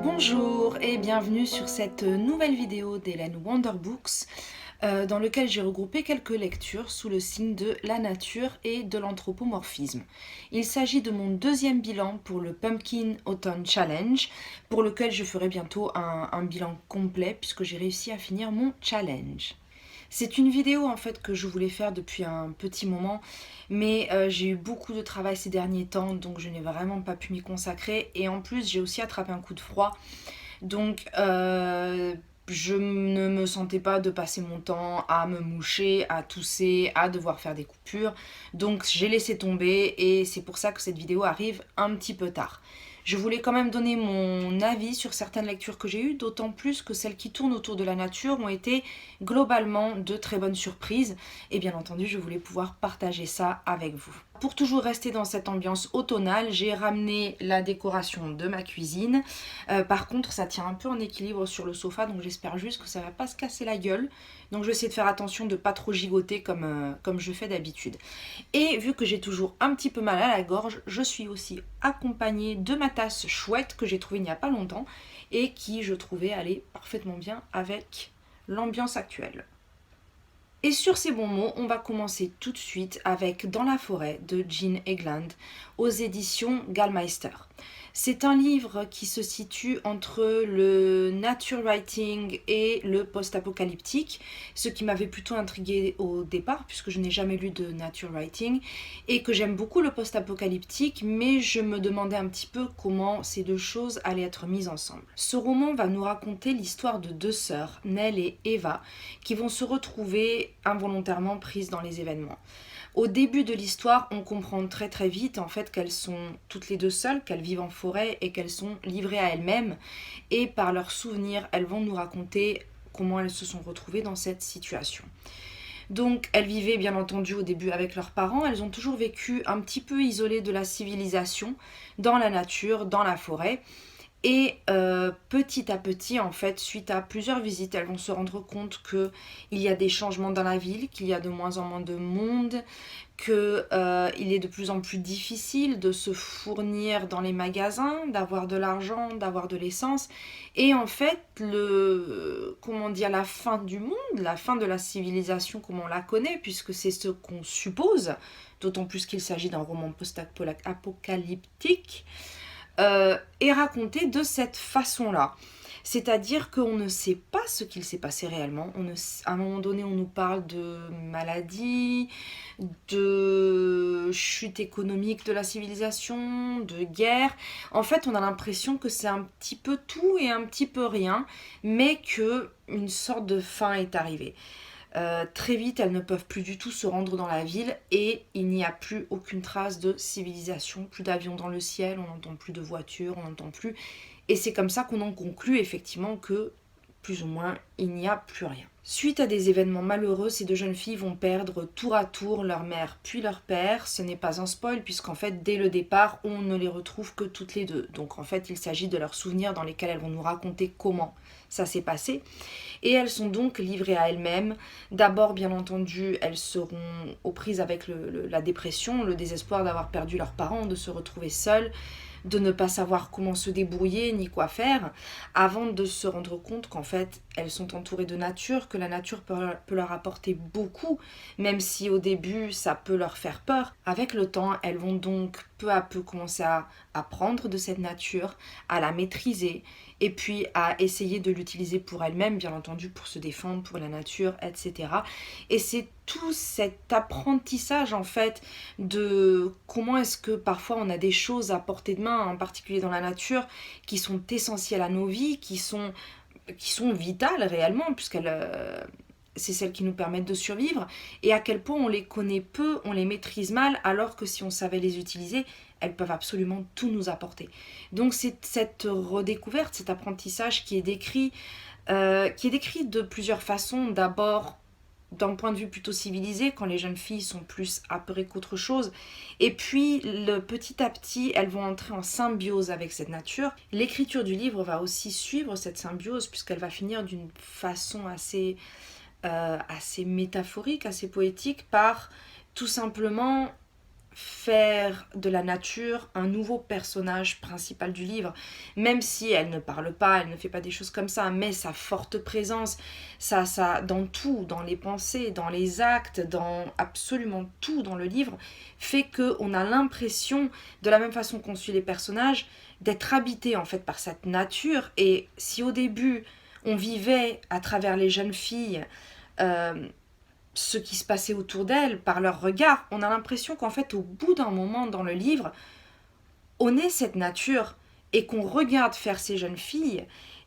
Bonjour et bienvenue sur cette nouvelle vidéo d'Hélène Wonderbooks dans lequel j'ai regroupé quelques lectures sous le signe de la nature et de l'anthropomorphisme. Il s'agit de mon deuxième bilan pour le Pumpkin Autumn Challenge, pour lequel je ferai bientôt un bilan complet puisque j'ai réussi à finir mon challenge. C'est une vidéo en fait que je voulais faire depuis un petit moment, mais j'ai eu beaucoup de travail ces derniers temps, donc je n'ai vraiment pas pu m'y consacrer. Et en plus, j'ai aussi attrapé un coup de froid, donc je ne me sentais pas de passer mon temps à me moucher, à tousser, à devoir faire des coupures. Donc j'ai laissé tomber et c'est pour ça que cette vidéo arrive un petit peu tard. Je voulais quand même donner mon avis sur certaines lectures que j'ai eues, d'autant plus que celles qui tournent autour de la nature ont été globalement de très bonnes surprises. Et bien entendu, je voulais pouvoir partager ça avec vous. Pour toujours rester dans cette ambiance automnale, j'ai ramené la décoration de ma cuisine. Par contre, ça tient un peu en équilibre sur le sofa, donc j'espère juste que ça va pas se casser la gueule. Donc je vais essayer de faire attention de pas trop gigoter comme je fais d'habitude. Et vu que j'ai toujours un petit peu mal à la gorge, je suis aussi accompagnée de ma tasse chouette que j'ai trouvée il n'y a pas longtemps et qui, je trouvais, allait parfaitement bien avec l'ambiance actuelle. Et sur ces bons mots, on va commencer tout de suite avec Dans la forêt de Jean Egland aux éditions Gallmeister. C'est un livre qui se situe entre le nature writing et le post-apocalyptique, ce qui m'avait plutôt intriguée au départ puisque je n'ai jamais lu de nature writing et que j'aime beaucoup le post-apocalyptique, mais je me demandais un petit peu comment ces deux choses allaient être mises ensemble. Ce roman va nous raconter l'histoire de deux sœurs, Nell et Eva, qui vont se retrouver involontairement prises dans les événements. Au début de l'histoire, on comprend très très vite en fait qu'elles sont toutes les deux seules, qu'elles vivent en forêt et qu'elles sont livrées à elles-mêmes. Et par leurs souvenirs, elles vont nous raconter comment elles se sont retrouvées dans cette situation. Donc elles vivaient bien entendu au début avec leurs parents, elles ont toujours vécu un petit peu isolées de la civilisation, dans la nature, dans la forêt. Et petit à petit, en fait, suite à plusieurs visites, elles vont se rendre compte qu'il y a des changements dans la ville, qu'il y a de moins en moins de monde, qu'il est de plus en plus difficile de se fournir dans les magasins, d'avoir de l'argent, d'avoir de l'essence. Et en fait, la fin du monde, la fin de la civilisation comme on la connaît, puisque c'est ce qu'on suppose, d'autant plus qu'il s'agit d'un roman post-apocalyptique, est raconté de cette façon-là. C'est-à-dire qu'on ne sait pas ce qu'il s'est passé réellement. À un moment donné, on nous parle de maladie, de chute économique de la civilisation, de guerre. En fait, on a l'impression que c'est un petit peu tout et un petit peu rien, mais qu'une sorte de fin est arrivée. Très vite, elles ne peuvent plus du tout se rendre dans la ville et il n'y a plus aucune trace de civilisation, plus d'avions dans le ciel, on n'entend plus de voitures, on n'entend plus. Et c'est comme ça qu'on en conclut effectivement que, plus ou moins, il n'y a plus rien. Suite à des événements malheureux, ces deux jeunes filles vont perdre tour à tour leur mère puis leur père. Ce n'est pas un spoil puisqu'en fait, dès le départ, on ne les retrouve que toutes les deux. Donc en fait, il s'agit de leurs souvenirs dans lesquels elles vont nous raconter comment ça s'est passé. Et elles sont donc livrées à elles-mêmes. D'abord, bien entendu, elles seront aux prises avec la dépression, le désespoir d'avoir perdu leurs parents, de se retrouver seules, de ne pas savoir comment se débrouiller ni quoi faire, avant de se rendre compte qu'en fait, elles sont entourées de nature, que la nature peut leur apporter beaucoup, même si au début, ça peut leur faire peur. Avec le temps, elles vont donc peu à peu commencer à apprendre de cette nature, à la maîtriser, et puis à essayer de l'utiliser pour elles-mêmes, bien entendu, pour se défendre, pour la nature, etc. Et c'est tout cet apprentissage, en fait, de comment est-ce que parfois on a des choses à portée de main, en particulier dans la nature, qui sont essentielles à nos vies, qui sont vitales réellement, c'est celles qui nous permettent de survivre, et à quel point on les connaît peu, on les maîtrise mal, alors que si on savait les utiliser, elles peuvent absolument tout nous apporter. Donc c'est cette redécouverte, cet apprentissage qui est décrit de plusieurs façons. D'abord, d'un point de vue plutôt civilisé, quand les jeunes filles sont plus apeurées qu'autre chose. Et puis, petit à petit, elles vont entrer en symbiose avec cette nature. L'écriture du livre va aussi suivre cette symbiose, puisqu'elle va finir d'une façon assez métaphorique, assez poétique, par tout simplement faire de la nature un nouveau personnage principal du livre, même si elle ne parle pas, elle ne fait pas des choses comme ça, mais sa forte présence, ça dans tout, dans les pensées, dans les actes, dans absolument tout dans le livre, fait qu'on a l'impression, de la même façon qu'on suit les personnages, d'être habité en fait par cette nature. Et si au début on vivait à travers les jeunes filles ce qui se passait autour d'elles, par leur regard, on a l'impression qu'en fait, au bout d'un moment dans le livre, on est cette nature et qu'on regarde faire ces jeunes filles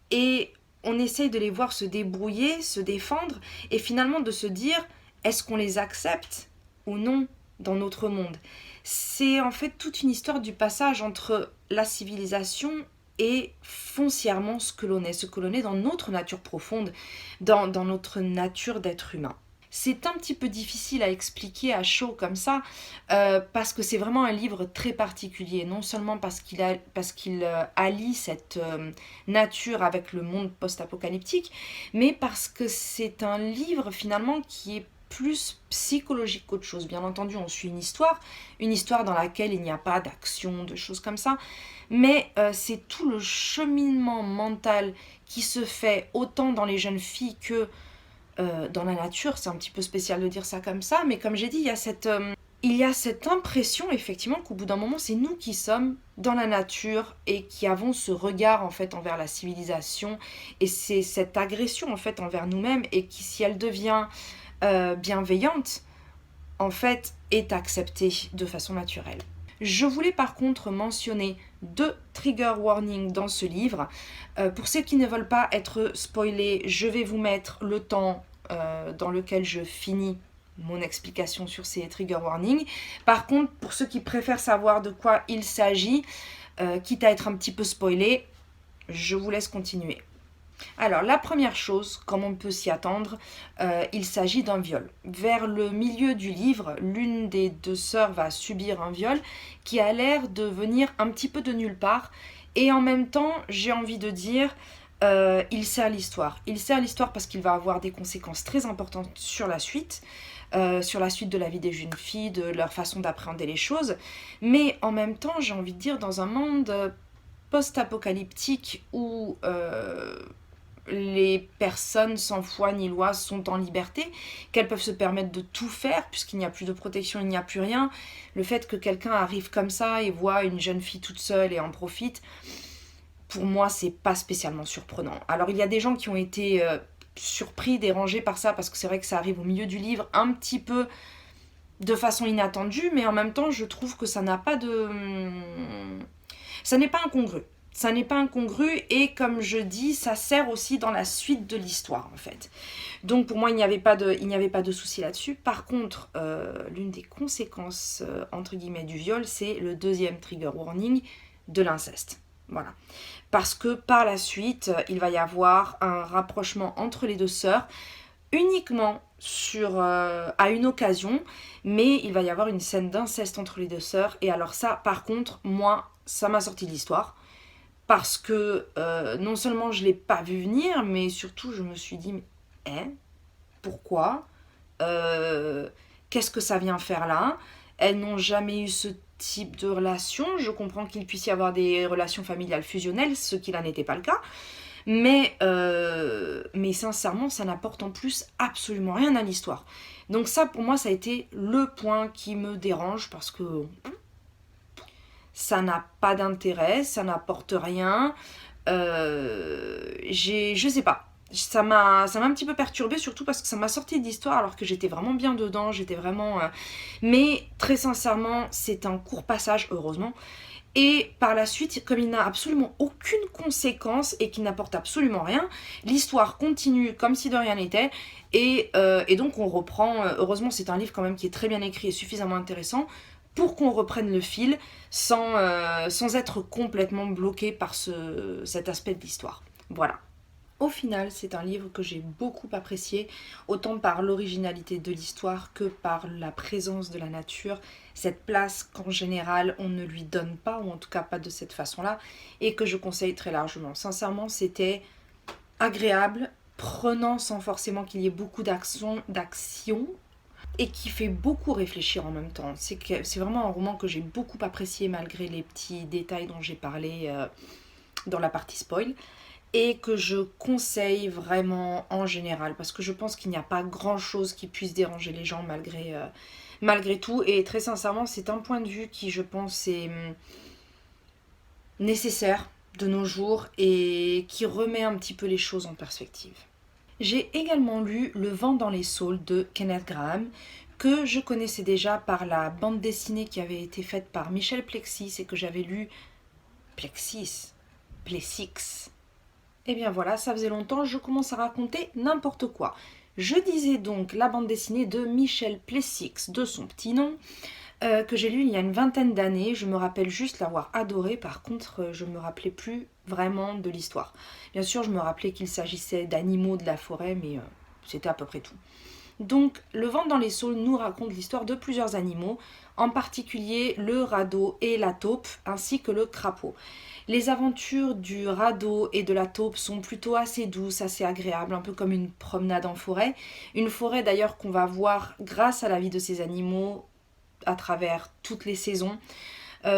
et on essaye de les voir se débrouiller, se défendre et finalement de se dire est-ce qu'on les accepte ou non dans notre monde. C'est en fait toute une histoire du passage entre la civilisation et foncièrement ce que l'on est dans notre nature profonde, dans notre nature d'être humain. C'est un petit peu difficile à expliquer à chaud comme ça, parce que c'est vraiment un livre très particulier, non seulement parce qu'il allie cette nature avec le monde post-apocalyptique, mais parce que c'est un livre finalement qui est plus psychologique qu'autre chose. Bien entendu, on suit une histoire dans laquelle il n'y a pas d'action, de choses comme ça, mais c'est tout le cheminement mental qui se fait autant dans les jeunes filles que dans la nature. C'est un petit peu spécial de dire ça comme ça, mais comme j'ai dit, il y a cette impression effectivement qu'au bout d'un moment, c'est nous qui sommes dans la nature et qui avons ce regard en fait envers la civilisation, et c'est cette agression en fait envers nous-mêmes, et qui, si elle devient bienveillante, en fait, est acceptée de façon naturelle. Je voulais par contre mentionner 2 trigger warnings dans ce livre. Pour ceux qui ne veulent pas être spoilés, je vais vous mettre le temps dans lequel je finis mon explication sur ces trigger warnings. Par contre, pour ceux qui préfèrent savoir de quoi il s'agit, quitte à être un petit peu spoilé, je vous laisse continuer. Alors, la première chose, comme on peut s'y attendre, il s'agit d'un viol. Vers le milieu du livre, l'une des 2 sœurs va subir un viol qui a l'air de venir un petit peu de nulle part. Et en même temps, j'ai envie de dire, il sert l'histoire. Il sert l'histoire parce qu'il va avoir des conséquences très importantes sur la suite de la vie des jeunes filles, de leur façon d'appréhender les choses. Mais en même temps, j'ai envie de dire, dans un monde post-apocalyptique où les personnes sans foi ni loi sont en liberté, qu'elles peuvent se permettre de tout faire puisqu'il n'y a plus de protection, il n'y a plus rien. Le fait que quelqu'un arrive comme ça et voit une jeune fille toute seule et en profite, pour moi, c'est pas spécialement surprenant. Alors, il y a des gens qui ont été surpris, dérangés par ça, parce que c'est vrai que ça arrive au milieu du livre un petit peu de façon inattendue, mais en même temps, je trouve que ça n'a pas de... Ça n'est pas incongru. Ça n'est pas incongru, et comme je dis, ça sert aussi dans la suite de l'histoire en fait. Donc pour moi, il n'y avait pas de souci là-dessus. Par contre, l'une des conséquences entre guillemets du viol, c'est le 2e trigger warning de l'inceste. Voilà. Parce que par la suite, il va y avoir un rapprochement entre les 2 sœurs, uniquement à une occasion, mais il va y avoir une scène d'inceste entre les 2 sœurs. Et alors ça, par contre, moi, ça m'a sorti de l'histoire. Parce que non seulement je ne l'ai pas vu venir, mais surtout je me suis dit, mais pourquoi qu'est-ce que ça vient faire là? Elles n'ont jamais eu ce type de relation. Je comprends qu'il puisse y avoir des relations familiales fusionnelles, ce qui là n'était pas le cas. Mais sincèrement, ça n'apporte en plus absolument rien à l'histoire. Donc ça, pour moi, ça a été le point qui me dérange, parce que ça n'a pas d'intérêt, ça n'apporte rien. Je sais pas. Ça m'a un petit peu perturbée, surtout parce que ça m'a sorti de l'histoire alors que j'étais vraiment bien dedans, j'étais vraiment... Mais très sincèrement, c'est un court passage, heureusement. Et par la suite, comme il n'a absolument aucune conséquence et qu'il n'apporte absolument rien, l'histoire continue comme si de rien n'était. Et donc on reprend... heureusement, c'est un livre quand même qui est très bien écrit et suffisamment intéressant pour qu'on reprenne le fil sans être complètement bloqué par cet aspect de l'histoire. Voilà. Au final, c'est un livre que j'ai beaucoup apprécié, autant par l'originalité de l'histoire que par la présence de la nature, cette place qu'en général on ne lui donne pas, ou en tout cas pas de cette façon-là, et que je conseille très largement. Sincèrement, c'était agréable, prenant sans forcément qu'il y ait beaucoup d'action, et qui fait beaucoup réfléchir en même temps. C'est vraiment un roman que j'ai beaucoup apprécié malgré les petits détails dont j'ai parlé dans la partie spoil, et que je conseille vraiment en général, parce que je pense qu'il n'y a pas grand chose qui puisse déranger les gens malgré tout, et très sincèrement c'est un point de vue qui je pense est nécessaire de nos jours et qui remet un petit peu les choses en perspective. J'ai également lu Le vent dans les saules de Kenneth Grahame, que je connaissais déjà par la bande dessinée qui avait été faite par Michel Plexis et que j'avais lu Plexis. Et bien voilà, ça faisait longtemps, je commence à raconter n'importe quoi. Je disais donc la bande dessinée de Michel Plexis, de son petit nom, que j'ai lu il y a une vingtaine d'années. Je me rappelle juste l'avoir adoré, par contre je ne me rappelais plus vraiment de l'histoire. Bien sûr, je me rappelais qu'il s'agissait d'animaux de la forêt, mais c'était à peu près tout. Donc, Le vent dans les saules nous raconte l'histoire de plusieurs animaux, en particulier le radeau et la taupe, ainsi que le crapaud. Les aventures du radeau et de la taupe sont plutôt assez douces, assez agréables, un peu comme une promenade en forêt. Une forêt d'ailleurs qu'on va voir grâce à la vie de ces animaux à travers toutes les saisons.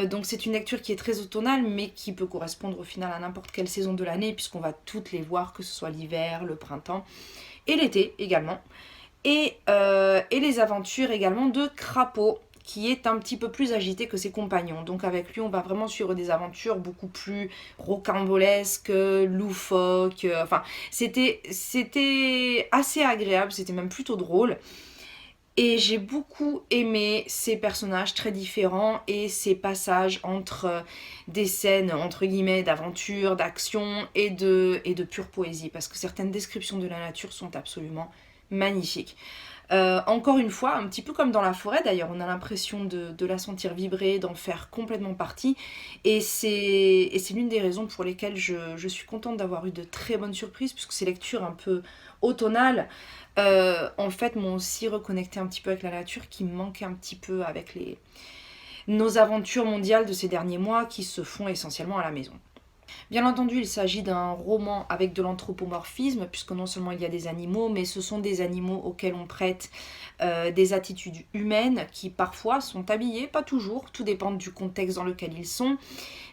Donc c'est une lecture qui est très automnale, mais qui peut correspondre au final à n'importe quelle saison de l'année, puisqu'on va toutes les voir, que ce soit l'hiver, le printemps et l'été également. Et les aventures également de Crapaud, qui est un petit peu plus agité que ses compagnons. Donc avec lui, on va vraiment suivre des aventures beaucoup plus rocambolesques, loufoques. Enfin, c'était assez agréable, c'était même plutôt drôle. Et j'ai beaucoup aimé ces personnages très différents et ces passages entre des scènes, entre guillemets, d'aventure, d'action et de pure poésie. Parce que certaines descriptions de la nature sont absolument magnifiques. Encore une fois, un petit peu comme dans la forêt d'ailleurs, on a l'impression de la sentir vibrer, d'en faire complètement partie. Et c'est l'une des raisons pour lesquelles je suis contente d'avoir eu de très bonnes surprises, puisque ces lectures un peu automnales, en fait, m'ont aussi reconnecté un petit peu avec la nature, qui me manquait un petit peu avec nos aventures mondiales de ces derniers mois, qui se font essentiellement à la maison. Bien entendu, il s'agit d'un roman avec de l'anthropomorphisme, puisque non seulement il y a des animaux, mais ce sont des animaux auxquels on prête des attitudes humaines qui parfois sont habillées, pas toujours, tout dépend du contexte dans lequel ils sont,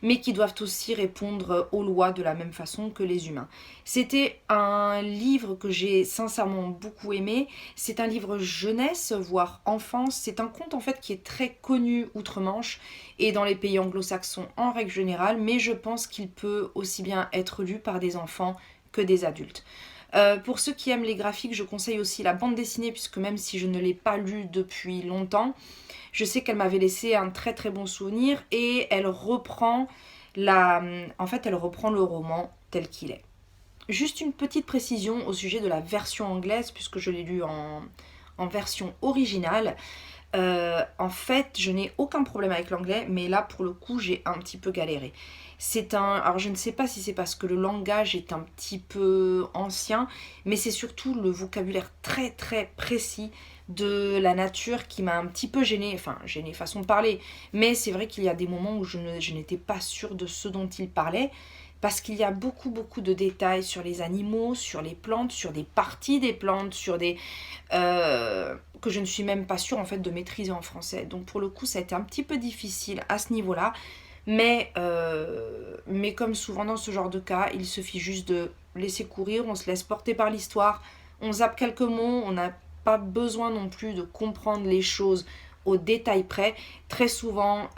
mais qui doivent aussi répondre aux lois de la même façon que les humains. C'était un livre que j'ai sincèrement beaucoup aimé. C'est un livre jeunesse, voire enfance. C'est un conte en fait qui est très connu outre-Manche et dans les pays anglo-saxons en règle générale, mais je pense qu'il peut aussi bien être lu par des enfants que des adultes. Pour ceux qui aiment les graphiques, je conseille aussi la bande dessinée, puisque même si je ne l'ai pas lue depuis longtemps, je sais qu'elle m'avait laissé un très très bon souvenir et elle reprend elle reprend le roman tel qu'il est. Juste une petite précision au sujet de la version anglaise, puisque je l'ai lu en version originale. En fait, je n'ai aucun problème avec l'anglais, mais là, pour le coup, j'ai un petit peu galéré. Alors, je ne sais pas si c'est parce que le langage est un petit peu ancien, mais c'est surtout le vocabulaire très très précis de la nature qui m'a un petit peu gênée, enfin gênée façon de parler, mais c'est vrai qu'il y a des moments où je n'étais pas sûre de ce dont il parlait, parce qu'il y a beaucoup beaucoup de détails sur les animaux, sur les plantes, sur des parties des plantes, sur des que je ne suis même pas sûre en fait de maîtriser en français. Donc pour le coup ça a été un petit peu difficile à ce niveau-là, mais comme souvent dans ce genre de cas, il suffit juste de laisser courir, on se laisse porter par l'histoire, on zappe quelques mots, on n'a pas besoin non plus de comprendre les choses au détail près. Très souvent,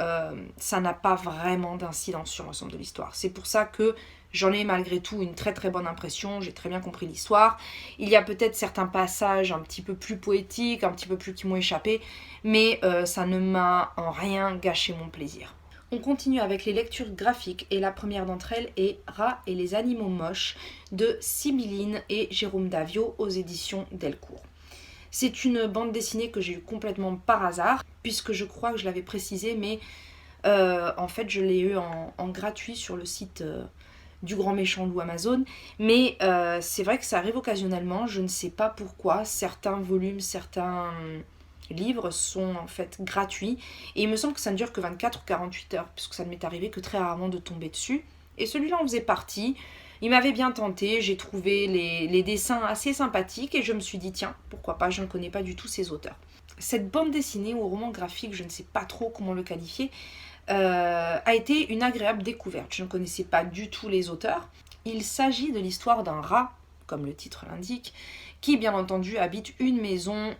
ça n'a pas vraiment d'incidence sur l'ensemble de l'histoire. C'est pour ça que j'en ai malgré tout une très très bonne impression, j'ai très bien compris l'histoire. Il y a peut-être certains passages un petit peu plus poétiques, un petit peu plus qui m'ont échappé, mais ça ne m'a en rien gâché mon plaisir. On continue avec les lectures graphiques et la première d'entre elles est Rats et les animaux moches de Sibylline et Jérôme Davio aux éditions Delcourt. C'est une bande dessinée que j'ai eue complètement par hasard, puisque je crois que je l'avais précisé, mais en fait je l'ai eu en gratuit sur le site du grand méchant loup Amazon. Mais c'est vrai que ça arrive occasionnellement, je ne sais pas pourquoi, certains volumes, certains livres sont en fait gratuits, et il me semble que ça ne dure que 24 ou 48 heures, puisque ça ne m'est arrivé que très rarement de tomber dessus. Et celui-là en faisait partie. Il m'avait bien tenté, j'ai trouvé les dessins assez sympathiques et je me suis dit tiens, pourquoi pas, je ne connais pas du tout ces auteurs. Cette bande dessinée ou roman graphique, je ne sais pas trop comment le qualifier, a été une agréable découverte. Je ne connaissais pas du tout les auteurs. Il s'agit de l'histoire d'un rat, comme le titre l'indique, qui bien entendu habite une maison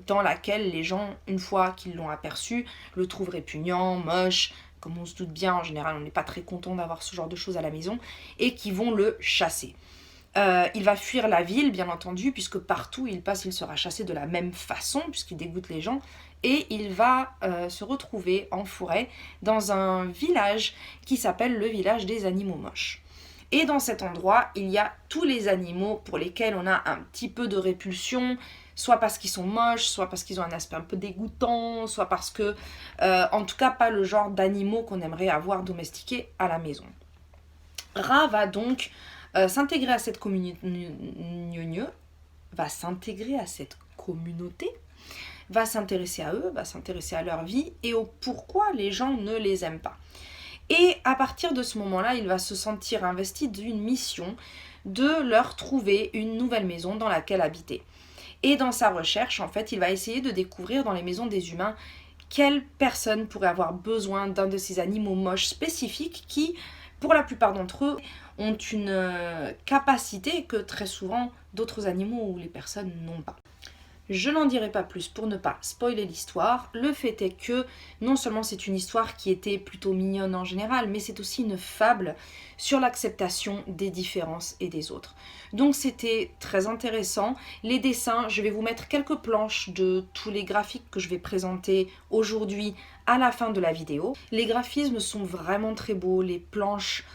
dans laquelle les gens, une fois qu'ils l'ont aperçu, le trouvent répugnant, moche, comme on se doute bien, en général on n'est pas très content d'avoir ce genre de choses à la maison, et qui vont le chasser. Il va fuir la ville, bien entendu, puisque partout où il passe, il sera chassé de la même façon, puisqu'il dégoûte les gens, et il va se retrouver en forêt dans un village qui s'appelle le village des animaux moches. Et dans cet endroit, il y a tous les animaux pour lesquels on a un petit peu de répulsion, soit parce qu'ils sont moches, soit parce qu'ils ont un aspect un peu dégoûtant, soit parce que, en tout cas, pas le genre d'animaux qu'on aimerait avoir domestiqués à la maison. Ra va donc s'intégrer à cette communauté, va s'intéresser à eux, va s'intéresser à leur vie et au pourquoi les gens ne les aiment pas. Et à partir de ce moment-là, il va se sentir investi d'une mission de leur trouver une nouvelle maison dans laquelle habiter. Et dans sa recherche, en fait, il va essayer de découvrir dans les maisons des humains quelle personne pourrait avoir besoin d'un de ces animaux moches spécifiques qui, pour la plupart d'entre eux, ont une capacité que très souvent d'autres animaux ou les personnes n'ont pas. Je n'en dirai pas plus pour ne pas spoiler l'histoire. Le fait est que non seulement c'est une histoire qui était plutôt mignonne en général, mais c'est aussi une fable sur l'acceptation des différences et des autres. Donc c'était très intéressant. Les dessins, je vais vous mettre quelques planches de tous les graphiques que je vais présenter aujourd'hui à la fin de la vidéo. Les graphismes sont vraiment très beaux, les planches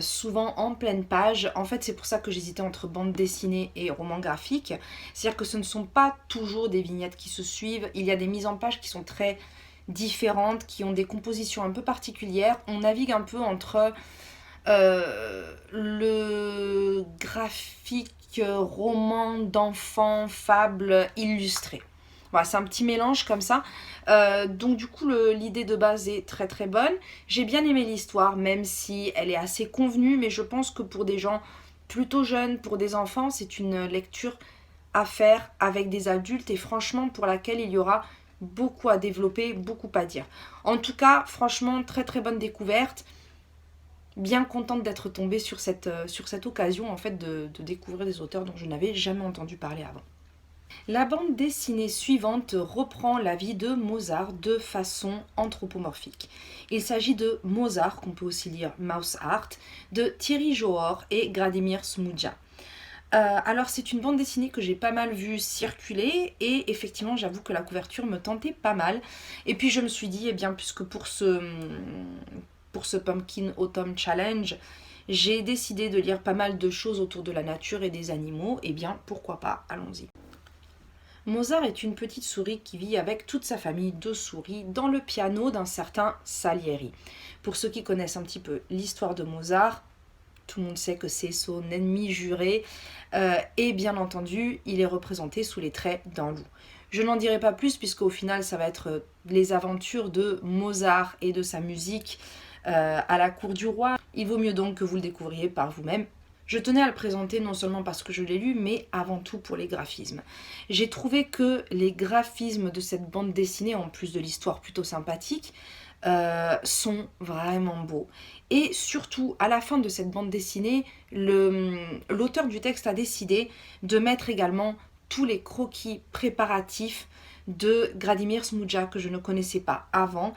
souvent en pleine page. En fait, c'est pour ça que j'hésitais entre bande dessinée et roman graphique. C'est-à-dire que ce ne sont pas toujours des vignettes qui se suivent. Il y a des mises en page qui sont très différentes, qui ont des compositions un peu particulières. On navigue un peu entre le graphique roman d'enfant, fable illustré. Voilà, c'est un petit mélange comme ça. Donc du coup, l'idée de base est très très bonne. J'ai bien aimé l'histoire, même si elle est assez convenue, mais je pense que pour des gens plutôt jeunes, pour des enfants, c'est une lecture à faire avec des adultes et franchement pour laquelle il y aura beaucoup à développer, beaucoup à dire. En tout cas, franchement, très très bonne découverte. Bien contente d'être tombée sur cette occasion en fait de découvrir des auteurs dont je n'avais jamais entendu parler avant. La bande dessinée suivante reprend la vie de Mozart de façon anthropomorphique. Il s'agit de Mozart, qu'on peut aussi lire Mouse Art, de Thierry Johor et Gradimir Smudja. Alors c'est une bande dessinée que j'ai pas mal vue circuler et effectivement j'avoue que la couverture me tentait pas mal. Et puis je me suis dit, eh bien puisque pour ce Pumpkin Autumn Challenge, j'ai décidé de lire pas mal de choses autour de la nature et des animaux, eh bien pourquoi pas, allons-y. Mozart est une petite souris qui vit avec toute sa famille de souris dans le piano d'un certain Salieri. Pour ceux qui connaissent un petit peu l'histoire de Mozart, tout le monde sait que c'est son ennemi juré et bien entendu, il est représenté sous les traits d'un loup. Je n'en dirai pas plus puisqu'au final, ça va être les aventures de Mozart et de sa musique à la cour du roi. Il vaut mieux donc que vous le découvriez par vous-même. Je tenais à le présenter non seulement parce que je l'ai lu, mais avant tout pour les graphismes. J'ai trouvé que les graphismes de cette bande dessinée, en plus de l'histoire plutôt sympathique, sont vraiment beaux. Et surtout, à la fin de cette bande dessinée, l'auteur du texte a décidé de mettre également tous les croquis préparatifs de Gradimir Smudja que je ne connaissais pas avant.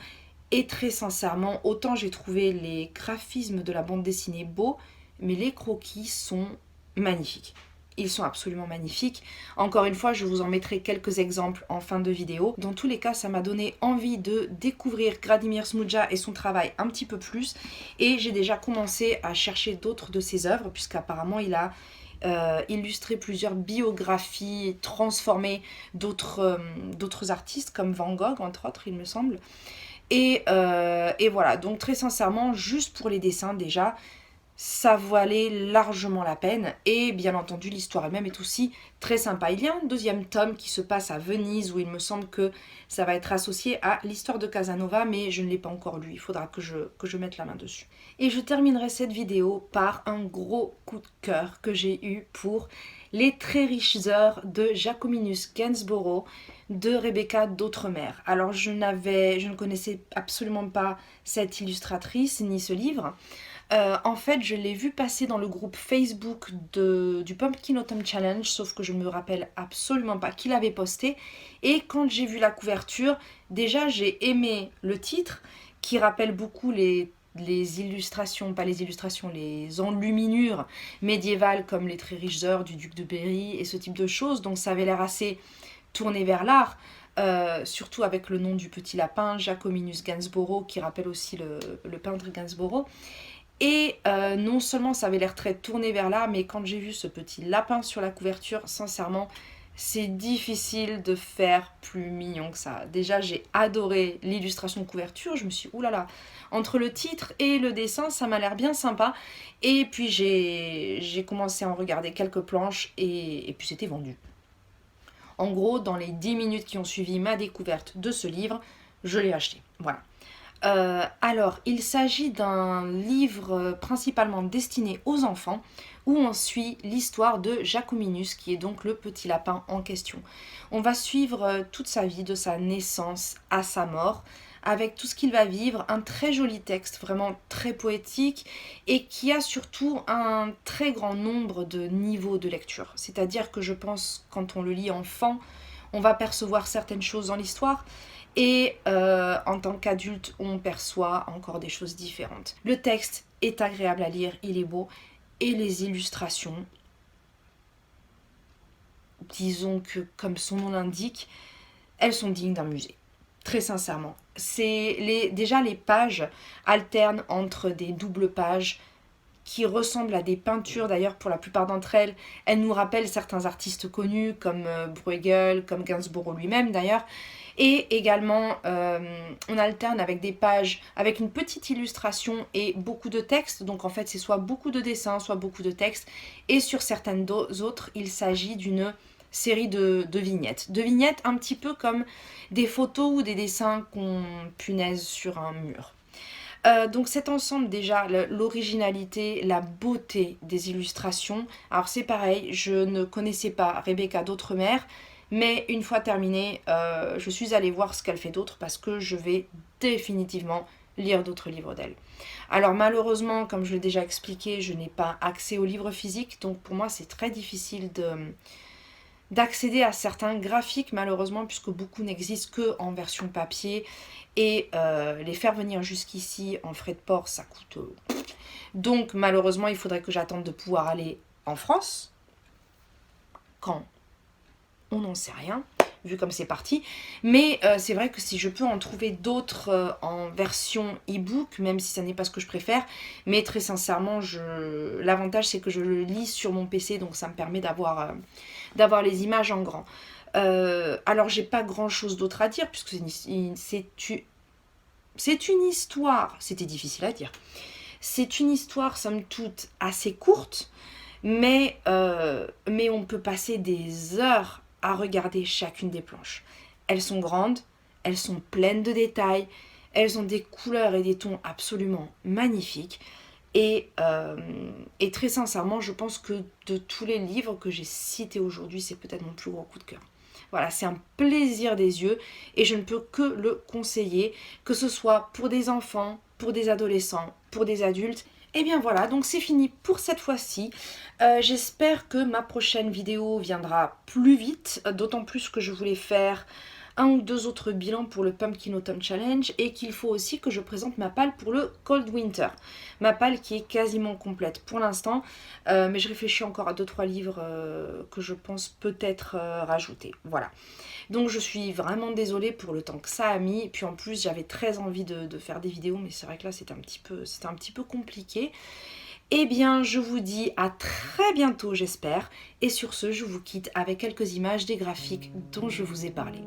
Et très sincèrement, autant j'ai trouvé les graphismes de la bande dessinée beaux, mais les croquis sont magnifiques. Ils sont absolument magnifiques. Encore une fois, je vous en mettrai quelques exemples en fin de vidéo. Dans tous les cas, ça m'a donné envie de découvrir Gradimir Smudja et son travail un petit peu plus. Et j'ai déjà commencé à chercher d'autres de ses œuvres, puisqu'apparemment il a illustré plusieurs biographies transformées d'autres artistes, comme Van Gogh, entre autres, il me semble. Et voilà, donc très sincèrement, juste pour les dessins déjà, ça valait largement la peine et bien entendu l'histoire elle-même est aussi très sympa. Il y a un deuxième tome qui se passe à Venise où il me semble que ça va être associé à l'histoire de Casanova mais je ne l'ai pas encore lu, il faudra que je mette la main dessus. Et je terminerai cette vidéo par un gros coup de cœur que j'ai eu pour Les très riches heures de Jacominus Gainsborough de Rebecca d'Outremer. Alors je ne connaissais absolument pas cette illustratrice ni ce livre. En fait, je l'ai vu passer dans le groupe Facebook du Pumpkin Autumn Challenge, sauf que je me rappelle absolument pas qui l'avait posté. Et quand j'ai vu la couverture, déjà j'ai aimé le titre, qui rappelle beaucoup les illustrations, pas les illustrations, les enluminures médiévales comme les Très riches heures du duc de Berry et ce type de choses. Donc ça avait l'air assez tourné vers l'art. Surtout avec le nom du petit lapin, Jacominus Gainsborough, qui rappelle aussi le peintre Gainsborough. Et non seulement ça avait l'air très tourné vers là, mais quand j'ai vu ce petit lapin sur la couverture, sincèrement, c'est difficile de faire plus mignon que ça. Déjà, j'ai adoré l'illustration de couverture. Je me suis dit, oulala, entre le titre et le dessin, ça m'a l'air bien sympa. Et puis, j'ai commencé à en regarder quelques planches et puis c'était vendu. En gros, dans les 10 minutes qui ont suivi ma découverte de ce livre, je l'ai acheté. Voilà. Alors, il s'agit d'un livre principalement destiné aux enfants où on suit l'histoire de Jacominus, qui est donc le petit lapin en question. On va suivre toute sa vie, de sa naissance à sa mort, avec tout ce qu'il va vivre, un très joli texte, vraiment très poétique, et qui a surtout un très grand nombre de niveaux de lecture. C'est-à-dire que je pense, quand on le lit enfant, on va percevoir certaines choses dans l'histoire, et en tant qu'adulte, on perçoit encore des choses différentes. Le texte est agréable à lire, il est beau, et les illustrations, disons que comme son nom l'indique, elles sont dignes d'un musée. Très sincèrement. Déjà les pages alternent entre des doubles pages qui ressemblent à des peintures. D'ailleurs, pour la plupart d'entre elles, elles nous rappellent certains artistes connus comme Bruegel, comme Gainsborough lui-même d'ailleurs. Et également, on alterne avec des pages avec une petite illustration et beaucoup de texte. Donc en fait, c'est soit beaucoup de dessins, soit beaucoup de texte. Et sur certaines autres, il s'agit d'une série de vignettes. De vignettes un petit peu comme des photos ou des dessins qu'on punaise sur un mur. Donc cet ensemble, déjà, l'originalité, la beauté des illustrations. Alors c'est pareil, je ne connaissais pas Rebecca d'Outremer, mais une fois terminée, je suis allée voir ce qu'elle fait d'autre parce que je vais définitivement lire d'autres livres d'elle. Alors malheureusement, comme je l'ai déjà expliqué, je n'ai pas accès aux livres physiques, donc pour moi c'est très difficile d'accéder à certains graphiques malheureusement, puisque beaucoup n'existent que en version papier, et les faire venir jusqu'ici en frais de port, ça coûte... Donc malheureusement, il faudrait que j'attende de pouvoir aller en France. Quand? On n'en sait rien, vu comme c'est parti. Mais c'est vrai que si je peux en trouver d'autres en version e-book, même si ça n'est pas ce que je préfère, mais très sincèrement, l'avantage c'est que je le lis sur mon PC, donc ça me permet d'avoir les images en grand. Alors j'ai pas grand chose d'autre à dire, puisque c'est une histoire, c'était difficile à dire, c'est une histoire somme toute assez courte, mais on peut passer des heures à regarder chacune des planches. Elles sont grandes, elles sont pleines de détails, elles ont des couleurs et des tons absolument magnifiques. Et très sincèrement, je pense que de tous les livres que j'ai cités aujourd'hui, c'est peut-être mon plus gros coup de cœur. Voilà, c'est un plaisir des yeux et je ne peux que le conseiller, que ce soit pour des enfants, pour des adolescents, pour des adultes. Et bien voilà, donc c'est fini pour cette fois-ci. J'espère que ma prochaine vidéo viendra plus vite, d'autant plus que je voulais faire un ou deux autres bilans pour le Pumpkin Autumn Challenge et qu'il faut aussi que je présente ma palle pour le Cold Winter. Ma palle qui est quasiment complète pour l'instant, mais je réfléchis encore à 2-3 livres que je pense peut-être rajouter. Voilà. Donc je suis vraiment désolée pour le temps que ça a mis. Et puis en plus j'avais très envie de faire des vidéos, mais c'est vrai que là c'était un petit peu compliqué. Eh bien, je vous dis à très bientôt, j'espère. Et sur ce, je vous quitte avec quelques images des graphiques dont je vous ai parlé.